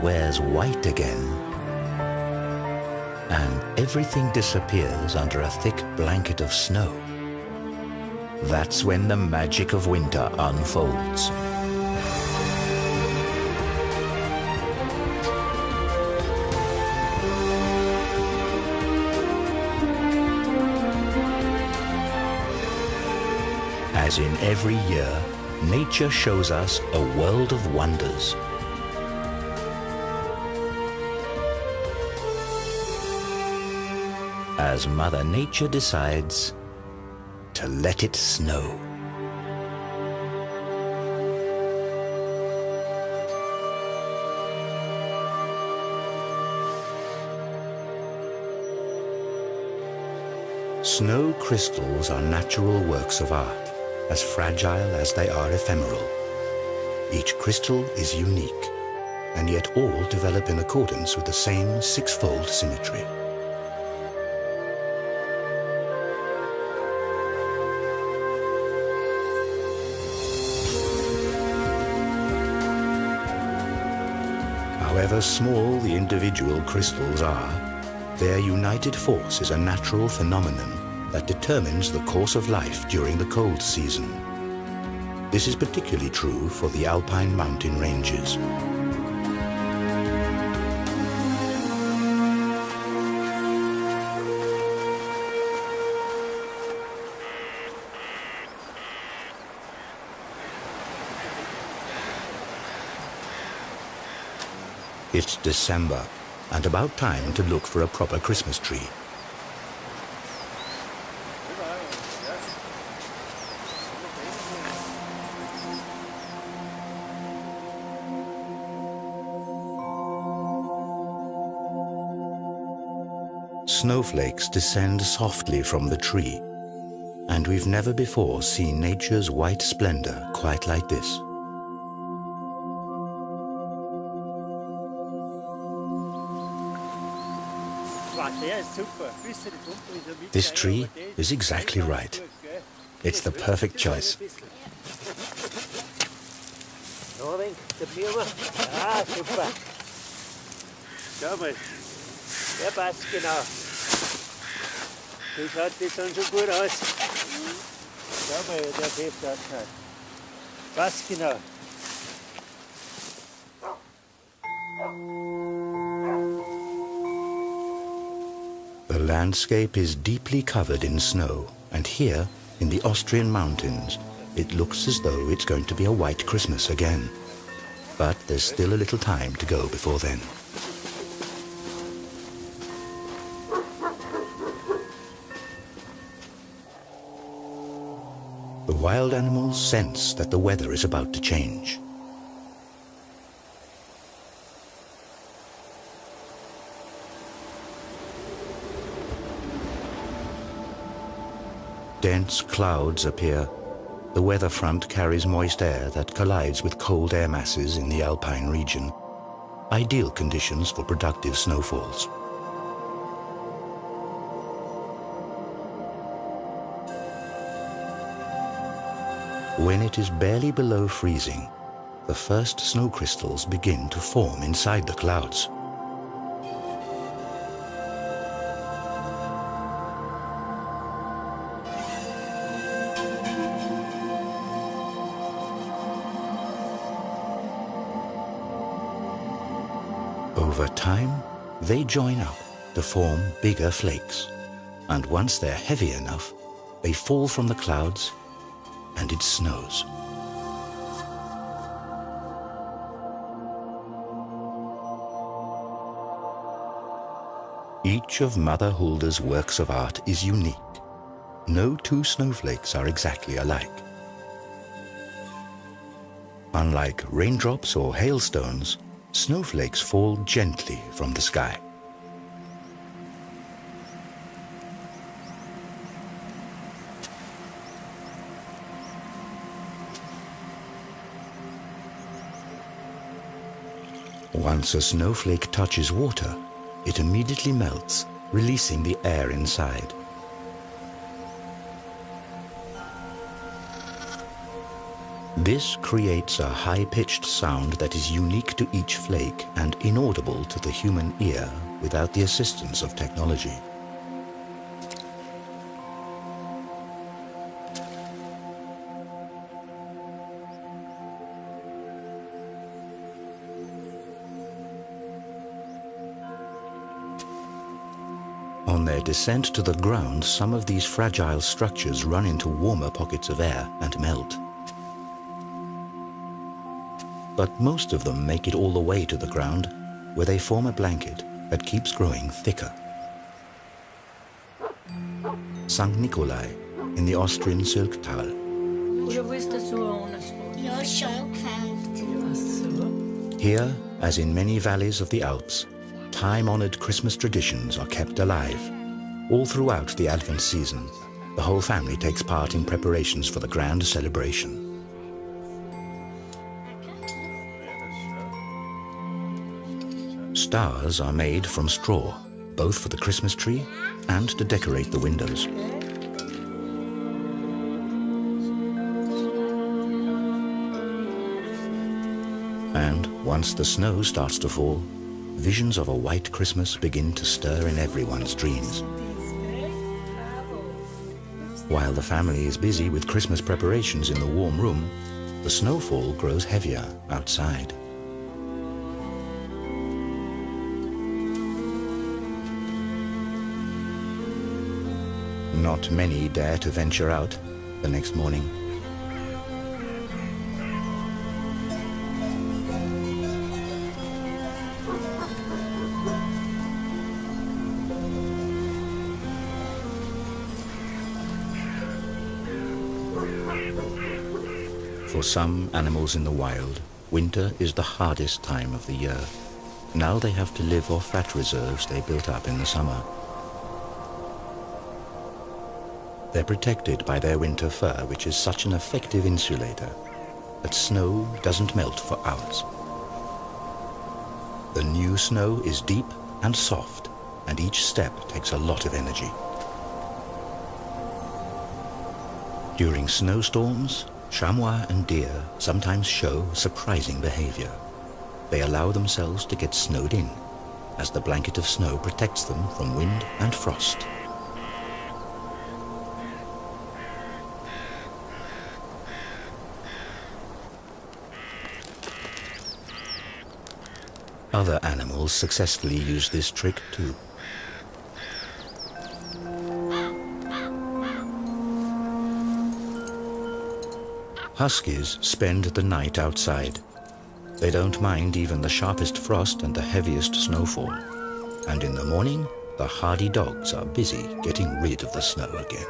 wears white again, and everything disappears under a thick blanket of snow, that's when the magic of winter unfolds. As in every year, nature shows us a world of wonders. As Mother Nature decides to let it snow. Snow crystals are natural works of art, as fragile as they are ephemeral. Each crystal is unique, and yet all develop in accordance with the same six-fold symmetry. However small the individual crystals are, their united force is a natural phenomenon that determines the course of life during the cold season. This is particularly true for the alpine mountain ranges. It's December, and about time to look for a proper Christmas tree. Snowflakes descend softly from the tree, and we've never before seen nature's white splendor quite like this. This tree is exactly right. It's the perfect choice. Der passt genau. So schaut das dann schon gut aus. Schau mal, wie der Heft ausschaut. Passt genau. The landscape is deeply covered in snow, and here, in the Austrian mountains, it looks as though it's going to be a white Christmas again. But there's still a little time to go before then. The wild animals sense that the weather is about to change. Dense clouds appear. The weather front carries moist air that collides with cold air masses in the alpine region. Ideal conditions for productive snowfalls. When it is barely below freezing, the first snow crystals begin to form inside the clouds. Over time, they join up to form bigger flakes, and once they're heavy enough, they fall from the clouds and it snows. Each of Mother Hulda's works of art is unique. No two snowflakes are exactly alike. Unlike raindrops or hailstones, snowflakes fall gently from the sky. Once a snowflake touches water, it immediately melts, releasing the air inside. This creates a high-pitched sound that is unique to each flake and inaudible to the human ear without the assistance of technology. On their descent to the ground, some of these fragile structures run into warmer pockets of air and melt. But most of them make it all the way to the ground, where they form a blanket that keeps growing thicker. St. Nikolai in the Austrian Sylktal. Here, as in many valleys of the Alps, time-honored Christmas traditions are kept alive. All throughout the Advent season, the whole family takes part in preparations for the grand celebration. Stars are made from straw, both for the Christmas tree and to decorate the windows. And once the snow starts to fall, visions of a white Christmas begin to stir in everyone's dreams. While the family is busy with Christmas preparations in the warm room, the snowfall grows heavier outside. Not many dare to venture out the next morning. For some animals in the wild, winter is the hardest time of the year. Now they have to live off fat reserves they built up in the summer. They're protected by their winter fur, which is such an effective insulator that snow doesn't melt for hours. The new snow is deep and soft, and each step takes a lot of energy. During snowstorms, chamois and deer sometimes show surprising behavior. They allow themselves to get snowed in, as the blanket of snow protects them from wind and frost. Other animals successfully use this trick too. Huskies spend the night outside. They don't mind even the sharpest frost and the heaviest snowfall. And in the morning, the hardy dogs are busy getting rid of the snow again.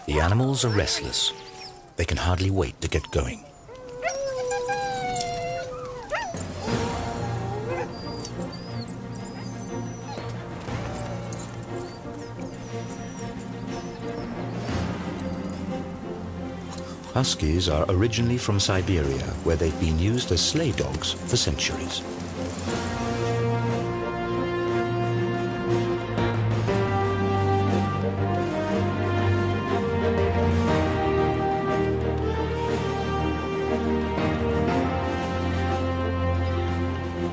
The animals are restless. They can hardly wait to get going. Huskies are originally from Siberia, where they've been used as sleigh dogs for centuries.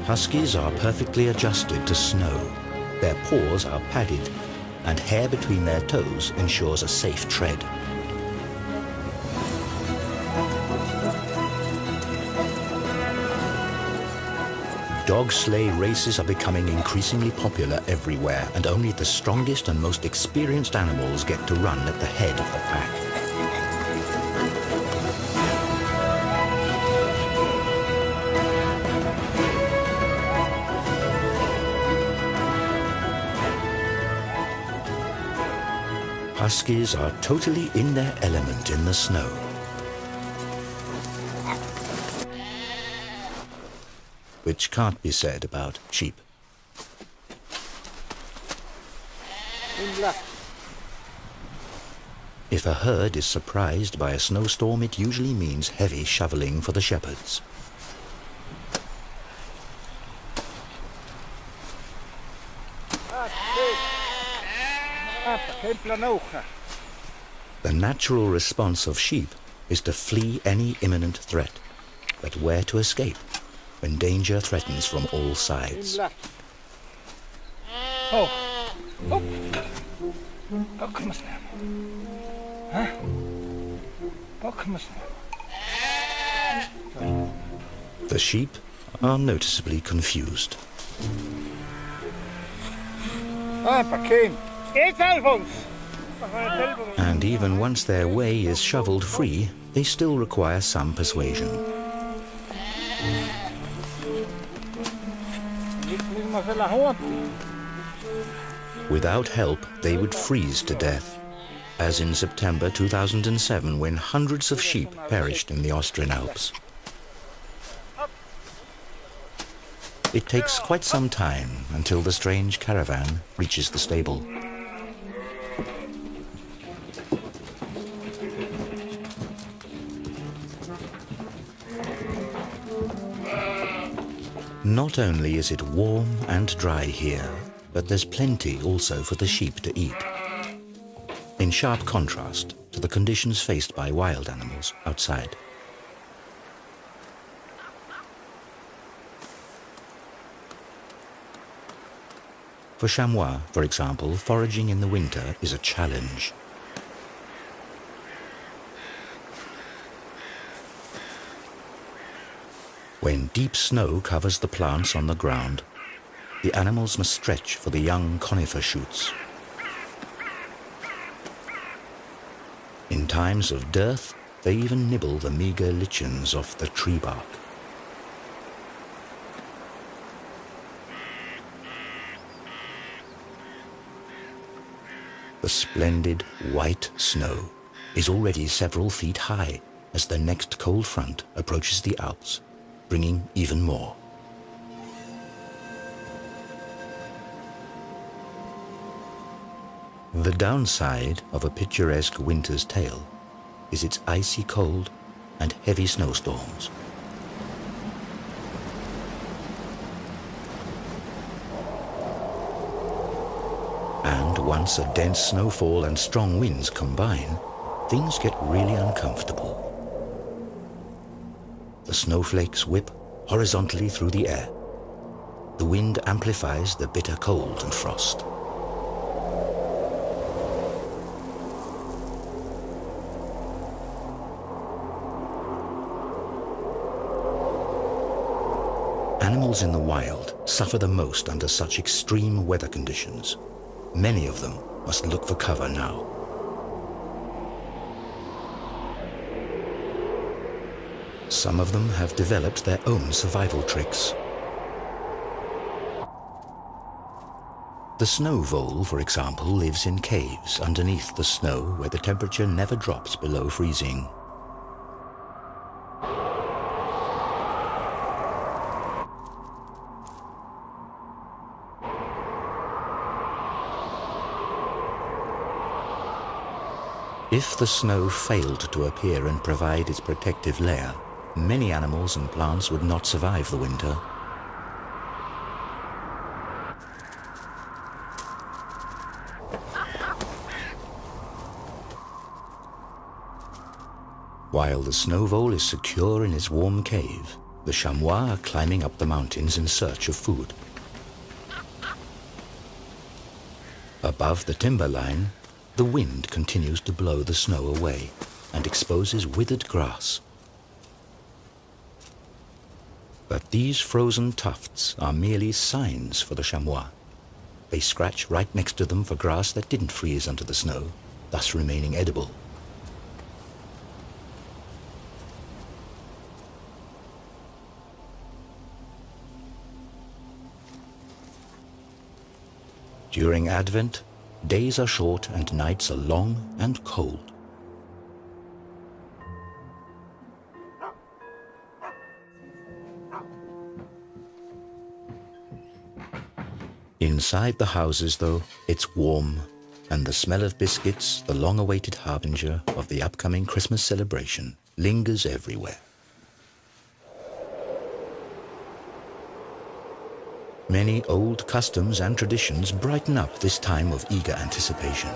Huskies are perfectly adjusted to snow. Their paws are padded, and hair between their toes ensures a safe tread. Dog sleigh races are becoming increasingly popular everywhere, and only the strongest and most experienced animals get to run at the head of the pack. Huskies are totally in their element in the snow. Which can't be said about sheep. If a herd is surprised by a snowstorm, it usually means heavy shoveling for the shepherds. The natural response of sheep is to flee any imminent threat, but where to escape when danger threatens from all sides. The sheep are noticeably confused. And even once their way is shoveled free, they still require some persuasion. Without help, they would freeze to death, as in September 2007 when hundreds of sheep perished in the Austrian Alps. It takes quite some time until the strange caravan reaches the stable. Not only is it warm and dry here, but there's plenty also for the sheep to eat. In sharp contrast to the conditions faced by wild animals outside. For chamois, for example, foraging in the winter is a challenge. When deep snow covers the plants on the ground, the animals must stretch for the young conifer shoots. In times of dearth, they even nibble the meager lichens off the tree bark. The splendid white snow is already several feet high as the next cold front approaches the Alps, bringing even more. The downside of a picturesque winter's tale is its icy cold and heavy snowstorms. And once a dense snowfall and strong winds combine, things get really uncomfortable. The snowflakes whip horizontally through the air. The wind amplifies the bitter cold and frost. Animals in the wild suffer the most under such extreme weather conditions. Many of them must look for cover now. Some of them have developed their own survival tricks. The snow vole, for example, lives in caves underneath the snow where the temperature never drops below freezing. If the snow failed to appear and provide its protective layer, many animals and plants would not survive the winter. While the snow vole is secure in its warm cave, the chamois are climbing up the mountains in search of food. Above the timberline, the wind continues to blow the snow away and exposes withered grass. But these frozen tufts are merely signs for the chamois. They scratch right next to them for grass that didn't freeze under the snow, thus remaining edible. During Advent, days are short and nights are long and cold. Inside the houses, though, it's warm, and the smell of biscuits, the long-awaited harbinger of the upcoming Christmas celebration, lingers everywhere. Many old customs and traditions brighten up this time of eager anticipation.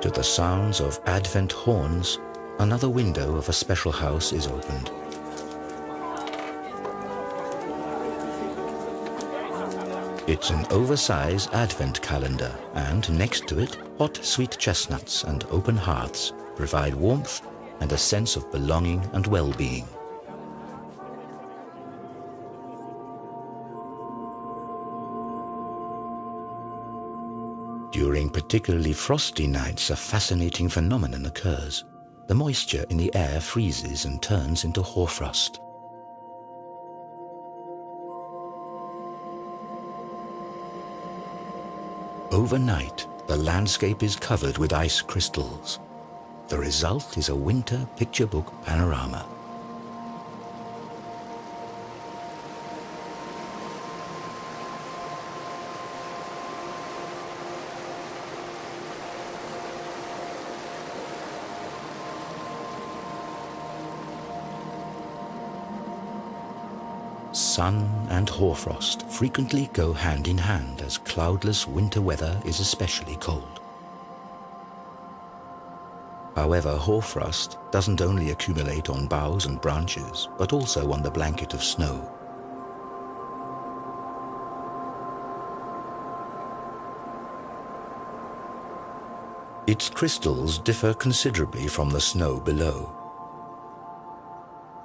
To the sounds of Advent horns, another window of a special house is opened. It's an oversized Advent calendar, and next to it, hot sweet chestnuts and open hearths provide warmth and a sense of belonging and well-being. During particularly frosty nights, a fascinating phenomenon occurs. The moisture in the air freezes and turns into hoarfrost. Overnight, the landscape is covered with ice crystals. The result is a winter picture book panorama. Sun and hoarfrost frequently go hand in hand, as cloudless winter weather is especially cold. However, hoarfrost doesn't only accumulate on boughs and branches, but also on the blanket of snow. Its crystals differ considerably from the snow below.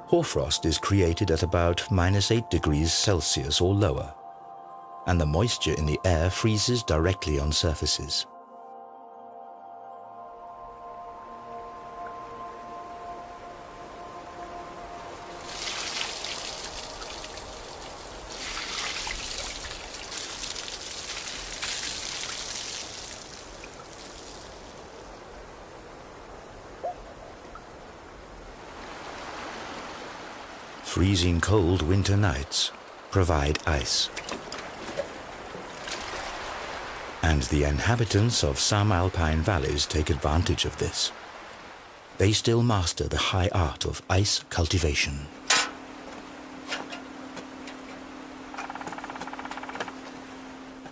Hoarfrost is created at about -8 degrees Celsius or lower, and the moisture in the air freezes directly on surfaces. Freezing cold winter nights provide ice. And the inhabitants of some alpine valleys take advantage of this. They still master the high art of ice cultivation.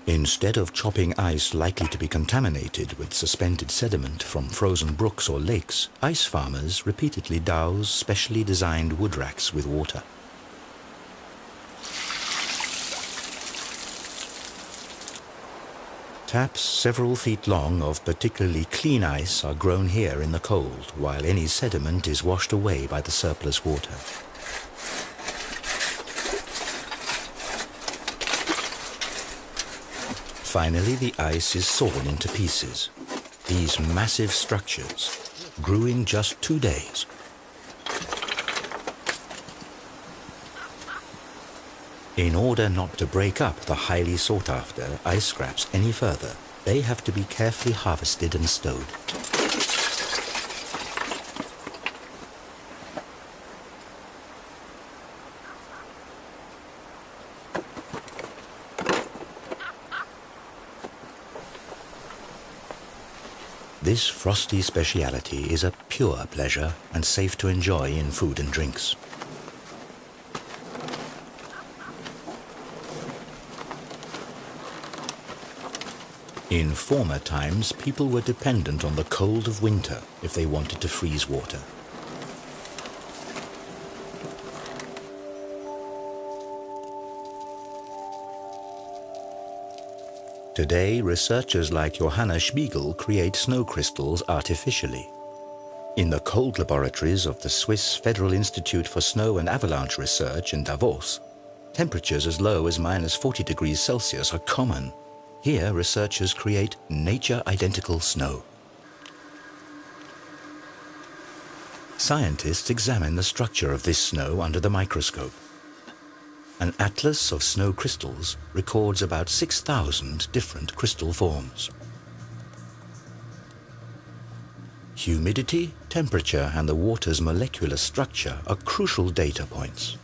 Instead of chopping ice likely to be contaminated with suspended sediment from frozen brooks or lakes, ice farmers repeatedly douse specially designed wood racks with water. Taps several feet long of particularly clean ice are grown here in the cold, while any sediment is washed away by the surplus water. Finally, the ice is sawn into pieces. These massive structures grew in just 2 days. In order not to break up the highly sought-after ice scraps any further, they have to be carefully harvested and stowed. This frosty speciality is a pure pleasure and safe to enjoy in food and drinks. In former times, people were dependent on the cold of winter if they wanted to freeze water. Today, researchers like Johanna Spiegel create snow crystals artificially. In the cold laboratories of the Swiss Federal Institute for Snow and Avalanche Research in Davos, temperatures as low as -40 degrees Celsius are common. Here, researchers create nature-identical snow. Scientists examine the structure of this snow under the microscope. An atlas of snow crystals records about 6,000 different crystal forms. Humidity, temperature, and the water's molecular structure are crucial data points.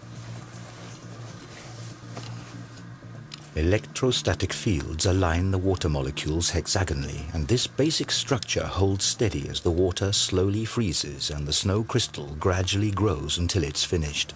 Electrostatic fields align the water molecules hexagonally, and this basic structure holds steady as the water slowly freezes and the snow crystal gradually grows until it's finished.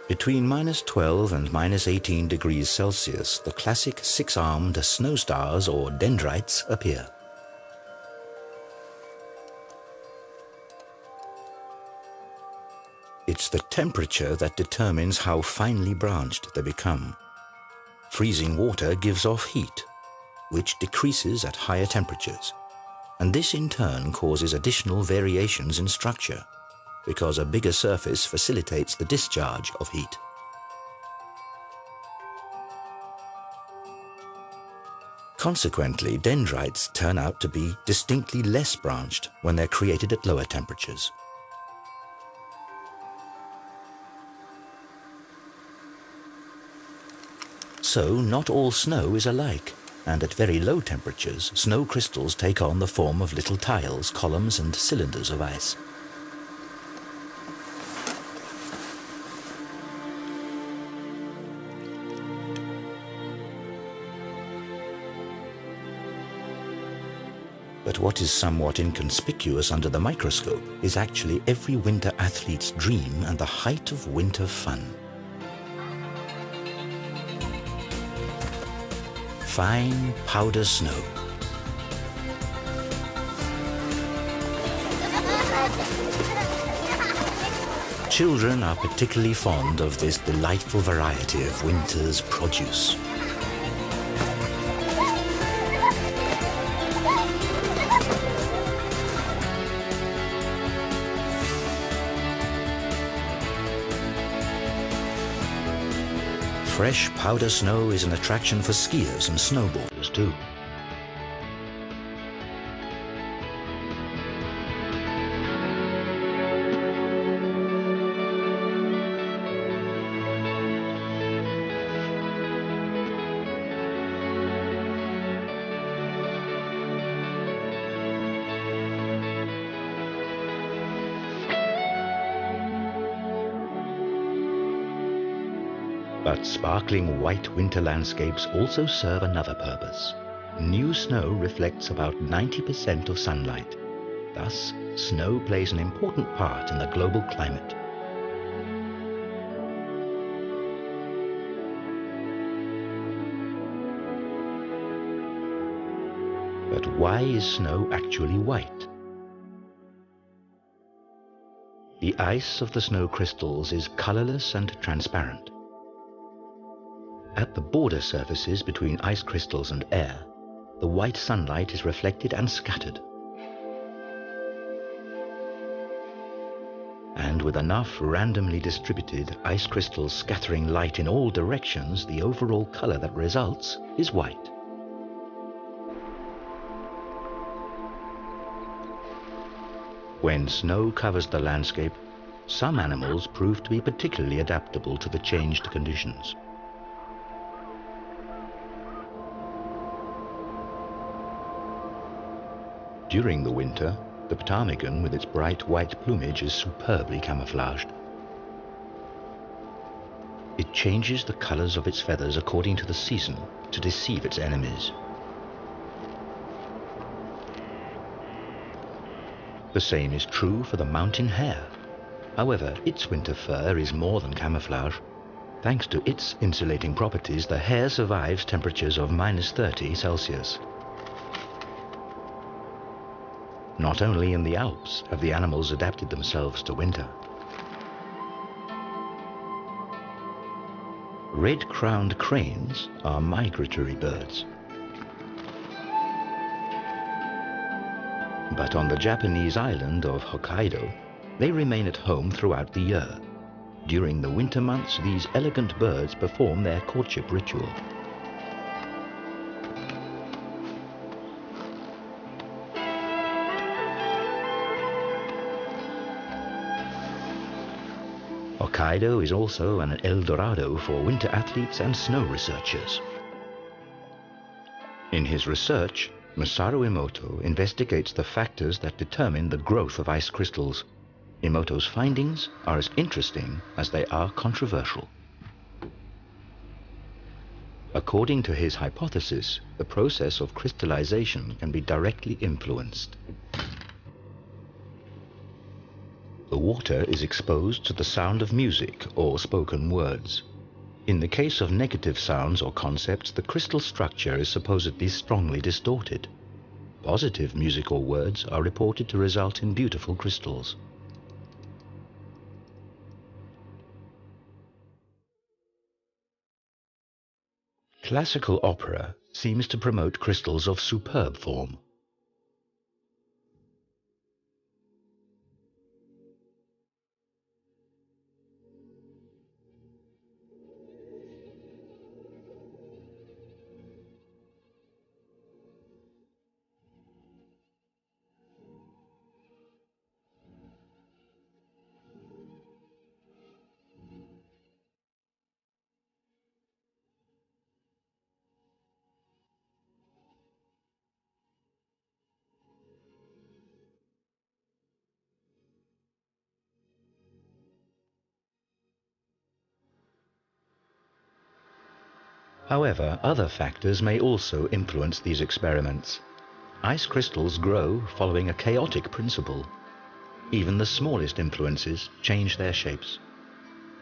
Between -12 and -18 degrees Celsius, the classic six-armed snow stars or dendrites appear. It's the temperature that determines how finely branched they become. Freezing water gives off heat, which decreases at higher temperatures, and this in turn causes additional variations in structure, because a bigger surface facilitates the discharge of heat. Consequently, dendrites turn out to be distinctly less branched when they're created at lower temperatures. So, not all snow is alike, and at very low temperatures, snow crystals take on the form of little tiles, columns, and cylinders of ice. But what is somewhat inconspicuous under the microscope is actually every winter athlete's dream and the height of winter fun. Fine powder snow. Children are particularly fond of this delightful variety of winter's produce. Fresh powder snow is an attraction for skiers and snowboarders too. But sparkling white winter landscapes also serve another purpose. New snow reflects about 90% of sunlight. Thus, snow plays an important part in the global climate. But why is snow actually white? The ice of the snow crystals is colorless and transparent. At the border surfaces between ice crystals and air, the white sunlight is reflected and scattered. And with enough randomly distributed ice crystals scattering light in all directions, the overall color that results is white. When snow covers the landscape, some animals prove to be particularly adaptable to the changed conditions. During the winter, the ptarmigan with its bright white plumage is superbly camouflaged. It changes the colors of its feathers according to the season to deceive its enemies. The same is true for the mountain hare. However, its winter fur is more than camouflage. Thanks to its insulating properties, the hare survives temperatures of -30 Celsius. Not only in the Alps have the animals adapted themselves to winter. Red-crowned cranes are migratory birds. But on the Japanese island of Hokkaido, they remain at home throughout the year. During the winter months, these elegant birds perform their courtship ritual. Hokkaido is also an El Dorado for winter athletes and snow researchers. In his research, Masaru Emoto investigates the factors that determine the growth of ice crystals. Emoto's findings are as interesting as they are controversial. According to his hypothesis, the process of crystallization can be directly influenced. The water is exposed to the sound of music or spoken words. In the case of negative sounds or concepts, the crystal structure is supposedly strongly distorted. Positive music or words are reported to result in beautiful crystals. Classical opera seems to promote crystals of superb form. However, other factors may also influence these experiments. Ice crystals grow following a chaotic principle. Even the smallest influences change their shapes.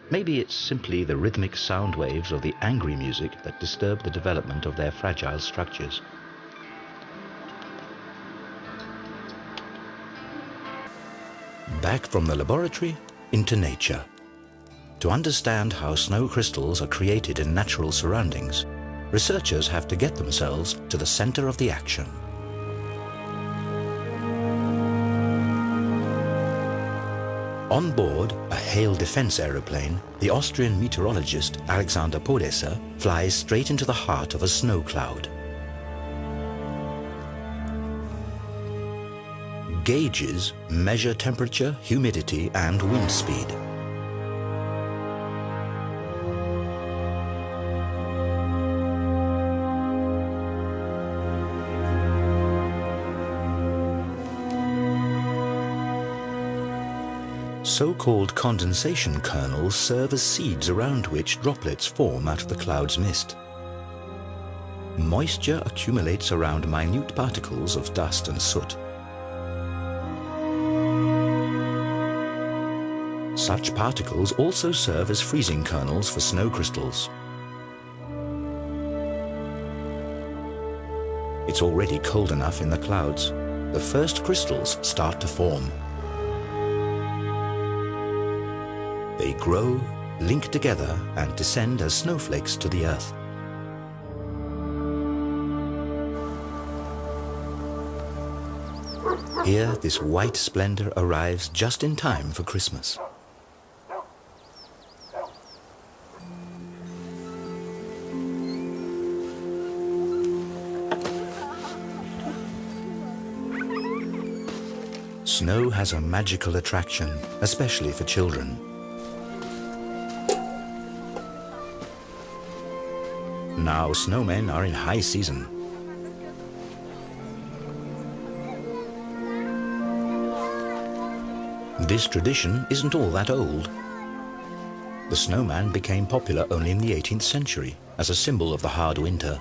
Maybe it's simply the rhythmic sound waves of the angry music that disturb the development of their fragile structures. Back from the laboratory into nature. To understand how snow crystals are created in natural surroundings, researchers have to get themselves to the center of the action. On board a hail defense aeroplane, the Austrian meteorologist Alexander Podesser flies straight into the heart of a snow cloud. Gauges measure temperature, humidity, and wind speed. So-called condensation kernels serve as seeds around which droplets form out of the cloud's mist. Moisture accumulates around minute particles of dust and soot. Such particles also serve as freezing kernels for snow crystals. It's already cold enough in the clouds. The first crystals start to form. They grow, link together, and descend as snowflakes to the earth. Here, this white splendor arrives just in time for Christmas. Snow has a magical attraction, especially for children. Now snowmen are in high season. This tradition isn't all that old. The snowman became popular only in the 18th century as a symbol of the hard winter.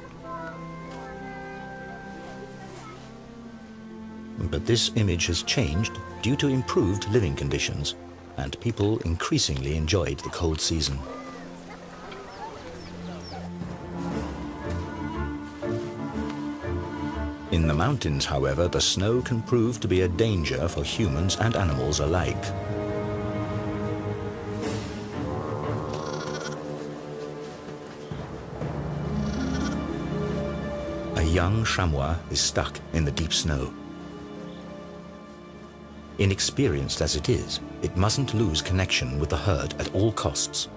But this image has changed due to improved living conditions, and people increasingly enjoyed the cold season. In the mountains, however, the snow can prove to be a danger for humans and animals alike. A young chamois is stuck in the deep snow. Inexperienced as it is, it mustn't lose connection with the herd at all costs.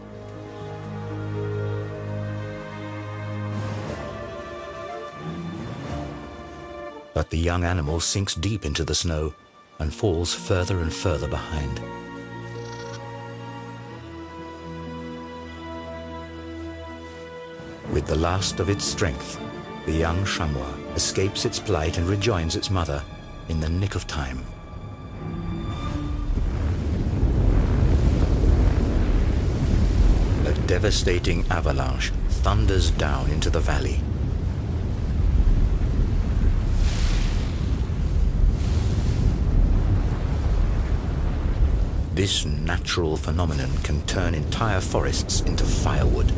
But the young animal sinks deep into the snow and falls further and further behind. With the last of its strength, the young chamois escapes its plight and rejoins its mother in the nick of time. A devastating avalanche thunders down into the valley. This natural phenomenon can turn entire forests into firewood.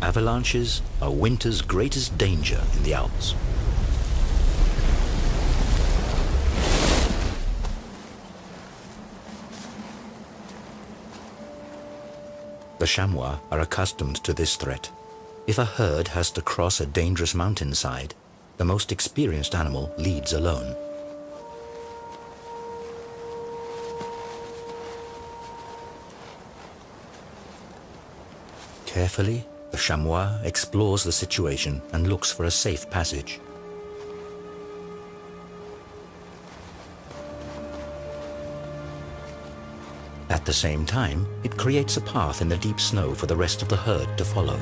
Avalanches are winter's greatest danger in the Alps. The chamois are accustomed to this threat. If a herd has to cross a dangerous mountainside, the most experienced animal leads alone. Carefully, the chamois explores the situation and looks for a safe passage. At the same time, it creates a path in the deep snow for the rest of the herd to follow.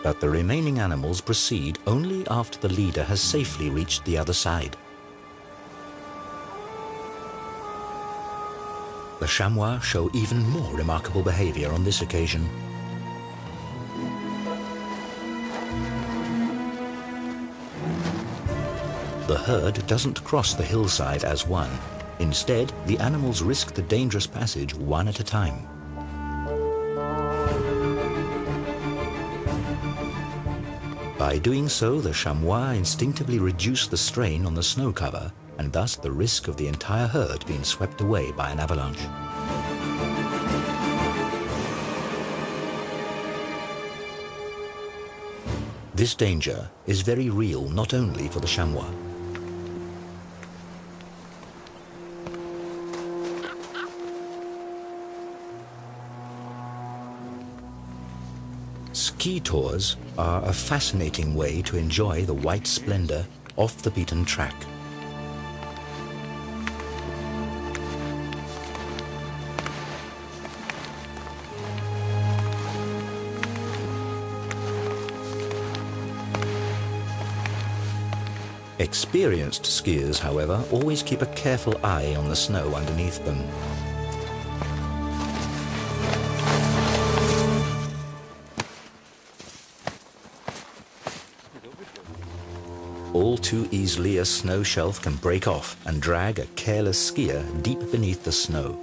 But the remaining animals proceed only after the leader has safely reached the other side. The chamois show even more remarkable behavior on this occasion. The herd doesn't cross the hillside as one. Instead, the animals risk the dangerous passage one at a time. By doing so, the chamois instinctively reduce the strain on the snow cover and thus the risk of the entire herd being swept away by an avalanche. This danger is very real not only for the chamois. Ski tours are a fascinating way to enjoy the white splendor off the beaten track. Experienced skiers, however, always keep a careful eye on the snow underneath them. All too easily, a snow shelf can break off and drag a careless skier deep beneath the snow.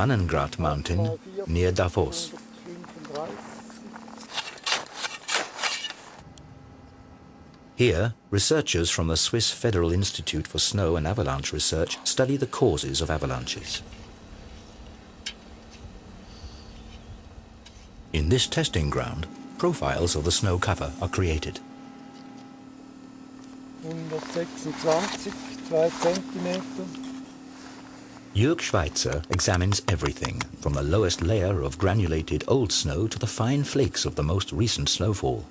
Wannengrat Mountain, near Davos. Here, researchers from the Swiss Federal Institute for Snow and Avalanche Research study the causes of avalanches. In this testing ground, profiles of the snow cover are created. 126, 2 Zentimeter. Jörg Schweitzer examines everything, from the lowest layer of granulated old snow to the fine flakes of the most recent snowfall.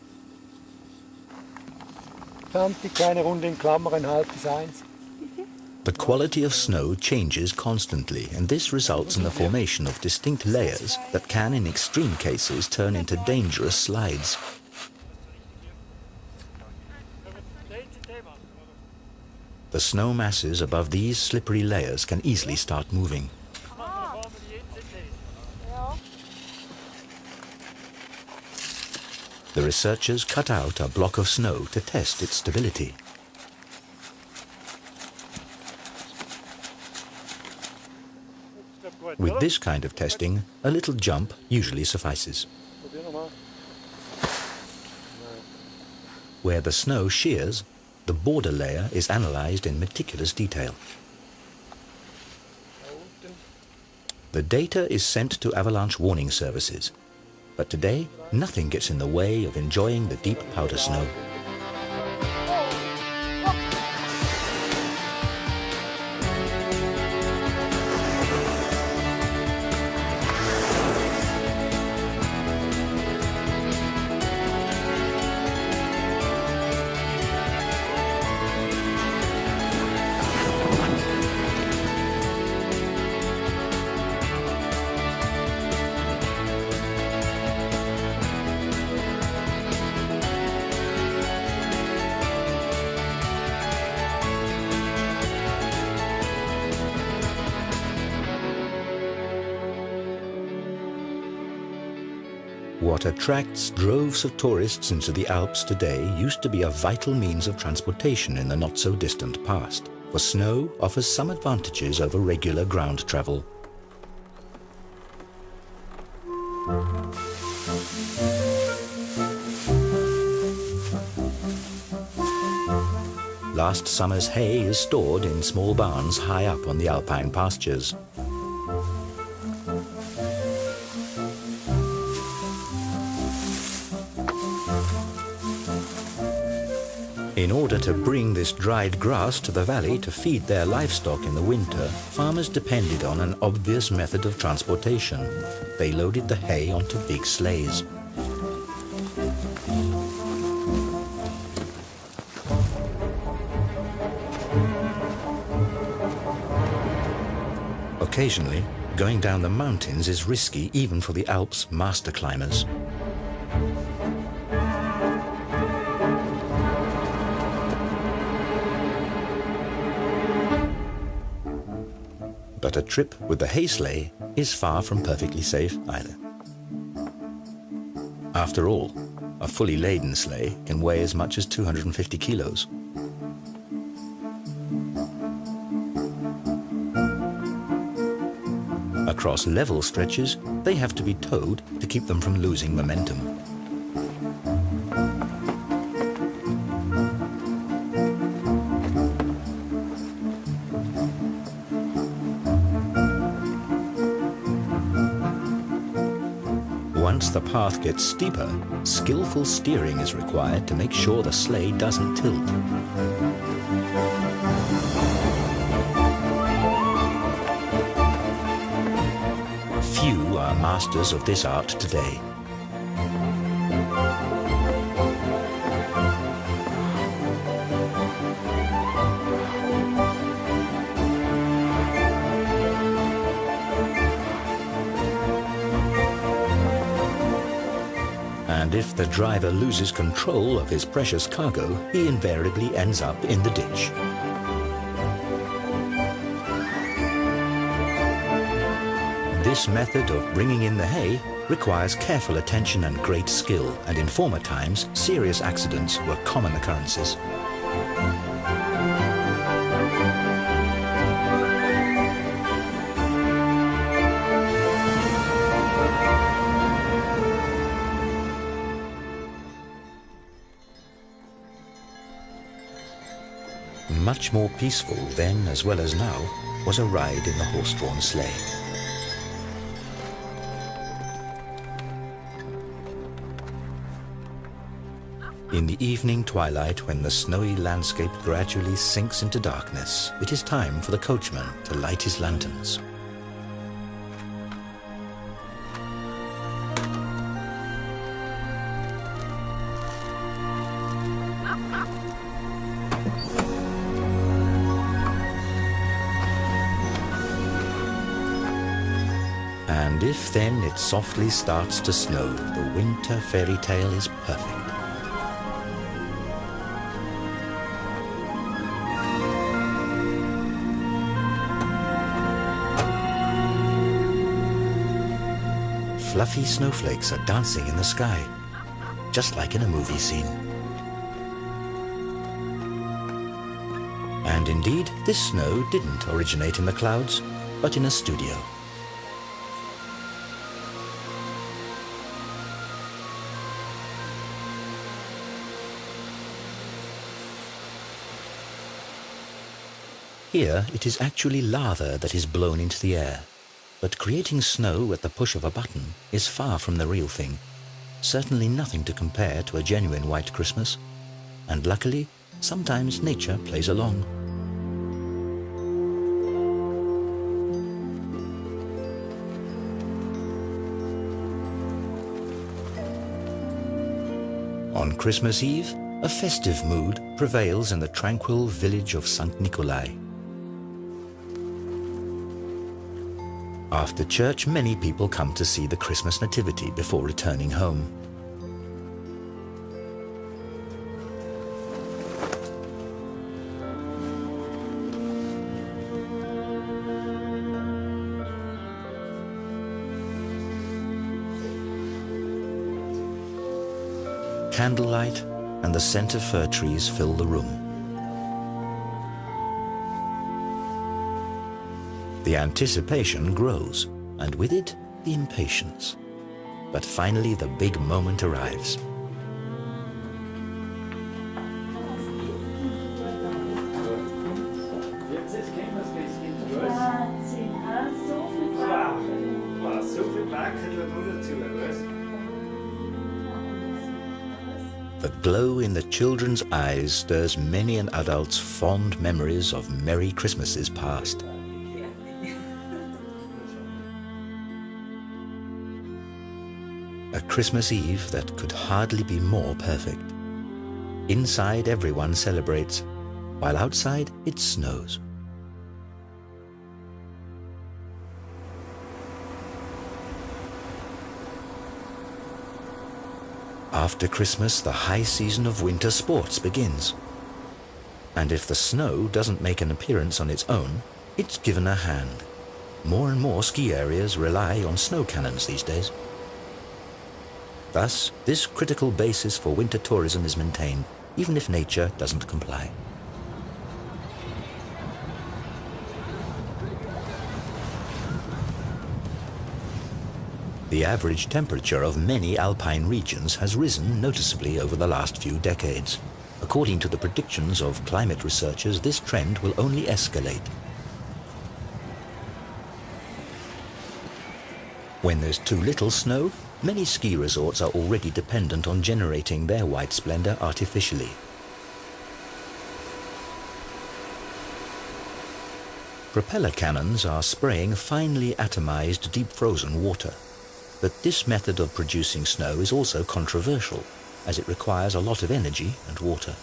20 kleine Runde in Klammern, halb bis 1. The quality of snow changes constantly, and this results in the formation of distinct layers that can, in extreme cases, turn into dangerous slides. The snow masses above these slippery layers can easily start moving. The researchers cut out a block of snow to test its stability. With this kind of testing, a little jump usually suffices. Probier nochmal. Where the snow shears, the border layer is analyzed in meticulous detail. Da unten. The data is sent to avalanche warning services. But today, nothing gets in the way of enjoying the deep powder snow. What attracts droves of tourists into the Alps today used to be a vital means of transportation in the not-so-distant past, for snow offers some advantages over regular ground travel. Last summer's hay is stored in small barns high up on the alpine pastures. In order to bring this dried grass to the valley to feed their livestock in the winter, farmers depended on an obvious method of transportation. They loaded the hay onto big sleighs. Occasionally, going down the mountains is risky even for the Alps' master climbers. But a trip with the hay sleigh is far from perfectly safe either. After all, a fully laden sleigh can weigh as much as 250 kilos. Across level stretches, they have to be towed to keep them from losing momentum. Once the path gets steeper, skillful steering is required to make sure the sleigh doesn't tilt. Few are masters of this art today. And if the driver loses control of his precious cargo, he invariably ends up in the ditch. This method of bringing in the hay requires careful attention and great skill, and in former times, serious accidents were common occurrences. Much more peaceful then as well as now was a ride in the horse-drawn sleigh. In the evening twilight, when the snowy landscape gradually sinks into darkness, it is time for the coachman to light his lanterns. And if then it softly starts to snow, the winter fairy tale is perfect. Fluffy snowflakes are dancing in the sky, just like in a movie scene. And indeed, this snow didn't originate in the clouds, but in a studio. Here it is actually lava that is blown into the air, but creating snow at the push of a button is far from the real thing. Certainly nothing to compare to a genuine white Christmas. And luckily, sometimes nature plays along. On Christmas Eve, a festive mood prevails in the tranquil village of St. Nikolai. After church, many people come to see the Christmas nativity before returning home. Candlelight and the scent of fir trees fill the room. The anticipation grows, and with it, the impatience. But finally, the big moment arrives. The glow in the children's eyes stirs many an adult's fond memories of merry Christmases past. A Christmas Eve that could hardly be more perfect. Inside, everyone celebrates, while outside it snows. After Christmas, the high season of winter sports begins. And if the snow doesn't make an appearance on its own, it's given a hand. More and more ski areas rely on snow cannons these days. Thus, this critical basis for winter tourism is maintained, even if nature doesn't comply. The average temperature of many alpine regions has risen noticeably over the last few decades. According to the predictions of climate researchers, this trend will only escalate. When there's too little snow, many ski resorts are already dependent on generating their white splendor artificially. Propeller cannons are spraying finely atomized deep frozen water. But this method of producing snow is also controversial, as it requires a lot of energy and water.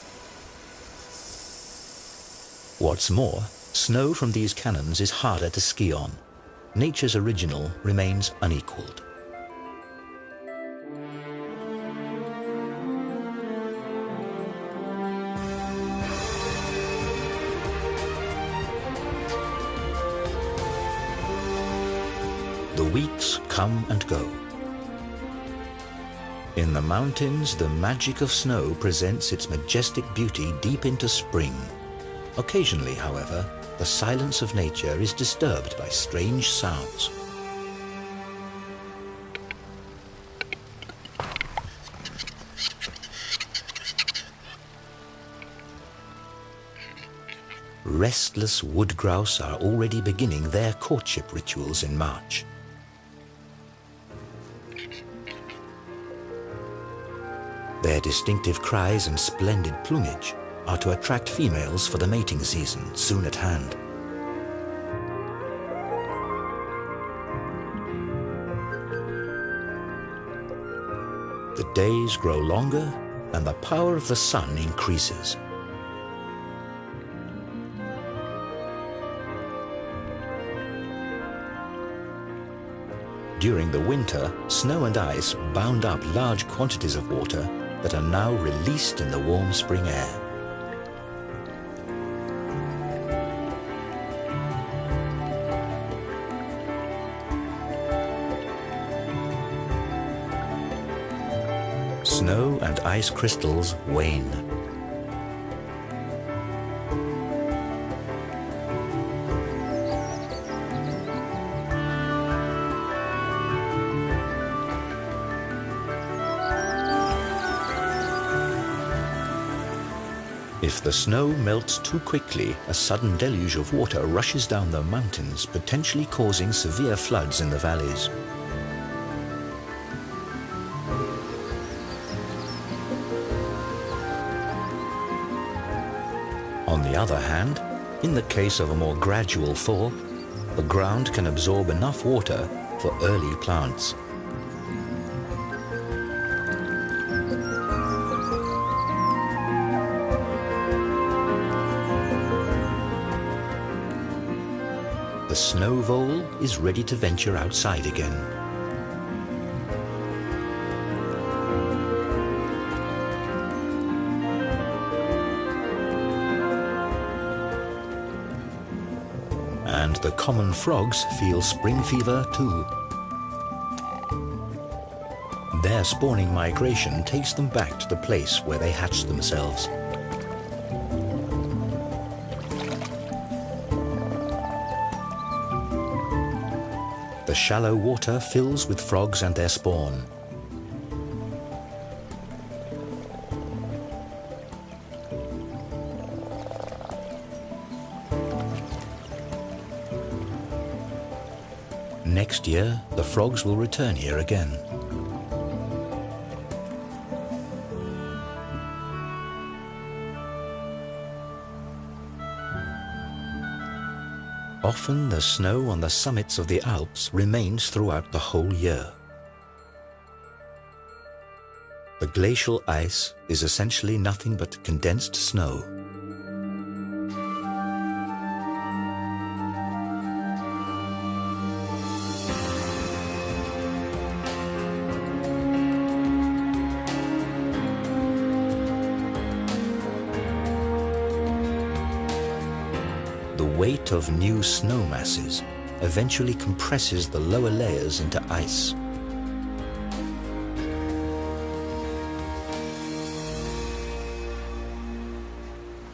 What's more, snow from these cannons is harder to ski on. Nature's original remains unequaled. The weeks come and go. In the mountains, the magic of snow presents its majestic beauty deep into spring. Occasionally, however, the silence of nature is disturbed by strange sounds. Restless wood grouse are already beginning their courtship rituals in March. Their distinctive cries and splendid plumage are to attract females for the mating season soon at hand. The days grow longer and the power of the sun increases. During the winter, snow and ice bound up large quantities of water that are now released in the warm spring air. Snow and ice crystals wane. If the snow melts too quickly, a sudden deluge of water rushes down the mountains, potentially causing severe floods in the valleys. On the other hand, in the case of a more gradual thaw, the ground can absorb enough water for early plants. The snow vole is ready to venture outside again. And the common frogs feel spring fever too. Their spawning migration takes them back to the place where they hatched themselves. The shallow water fills with frogs and their spawn. Next year, the frogs will return here again. Often the snow on the summits of the Alps remains throughout the whole year. The glacial ice is essentially nothing but condensed snow. The weight of new snow masses eventually compresses the lower layers into ice.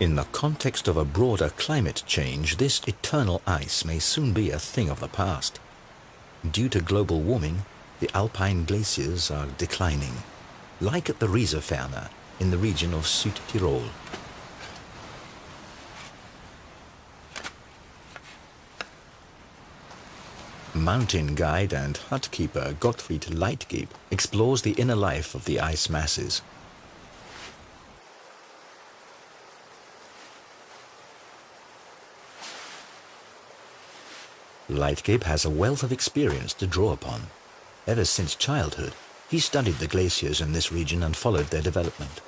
In the context of a broader climate change, this eternal ice may soon be a thing of the past. Due to global warming, the alpine glaciers are declining, like at the Rieserferner in the region of Südtirol. Mountain guide and hut keeper Gottfried Leitgeb explores the inner life of the ice masses. Leitgeb has a wealth of experience to draw upon. Ever since childhood, he studied the glaciers in this region and followed their development.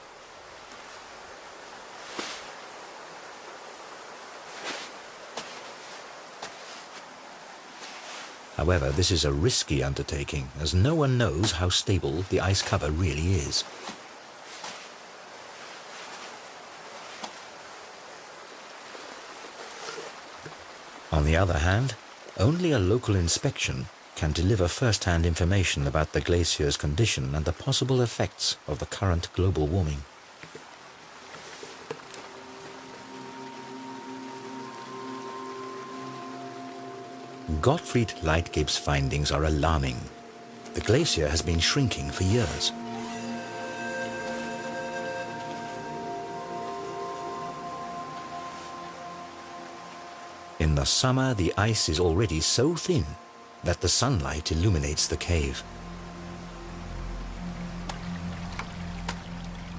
However, this is a risky undertaking, as no one knows how stable the ice cover really is. On the other hand, only a local inspection can deliver first-hand information about the glacier's condition and the possible effects of the current global warming. Gottfried Leitgeb's findings are alarming. The glacier has been shrinking for years. In the summer, the ice is already so thin that the sunlight illuminates the cave.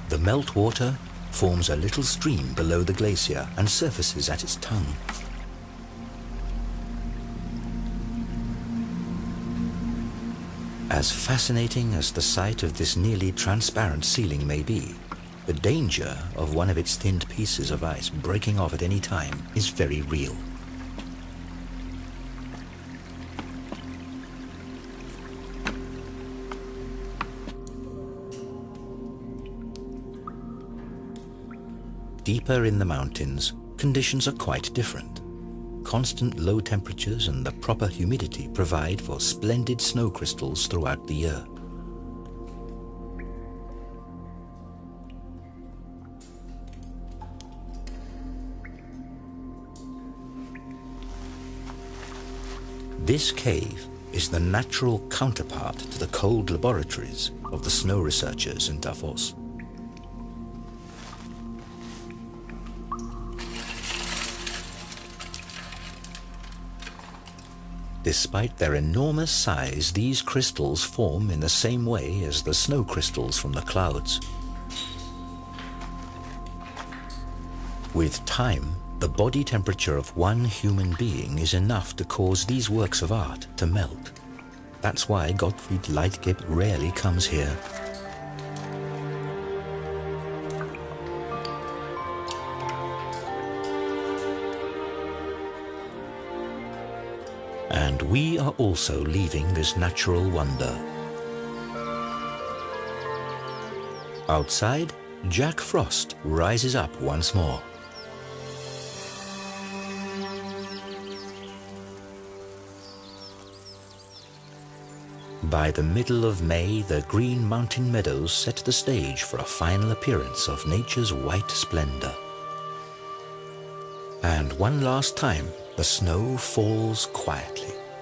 The meltwater forms a little stream below the glacier and surfaces at its tongue. As fascinating as the sight of this nearly transparent ceiling may be, the danger of one of its thinned pieces of ice breaking off at any time is very real. Deeper in the mountains, conditions are quite different. Constant low temperatures and the proper humidity provide for splendid snow crystals throughout the year. This cave is the natural counterpart to the cold laboratories of the snow researchers in Davos. Despite their enormous size, these crystals form in the same way as the snow crystals from the clouds. With time, the body temperature of one human being is enough to cause these works of art to melt. That's why Gottfried Leitgeb rarely comes here. And we are also leaving this natural wonder. Outside, Jack Frost rises up once more. By the middle of May, the green mountain meadows set the stage for a final appearance of nature's white splendor. And one last time, the snow falls quietly.